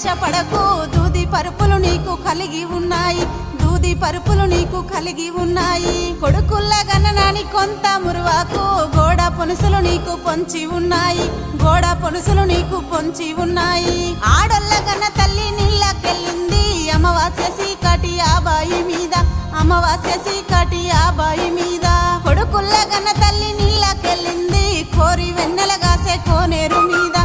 ఆవేశపడకు దూది పరుపులు నీకు కలిగి ఉన్నాయి, దూది పరుపులు నీకు కలిగి ఉన్నాయి. కొడుకుల్ల గణనాని కొంత మురువాకు గోడ పొనుసులు నీకు పొంచి ఉన్నాయి, గోడ పొనుసులు నీకు పొంచి ఉన్నాయి. ఆడొల్ల గన తల్లి నీళ్ళకెళ్ళింది అమావాస్య చీకటి ఆ బాయి మీద, అమావాస్య చీకటి ఆ బాయి మీద. కొడుకుల్ల గన తల్లి నీళ్ళకెళ్ళింది కోరి వెన్నెలగాసే కోనేరు మీద,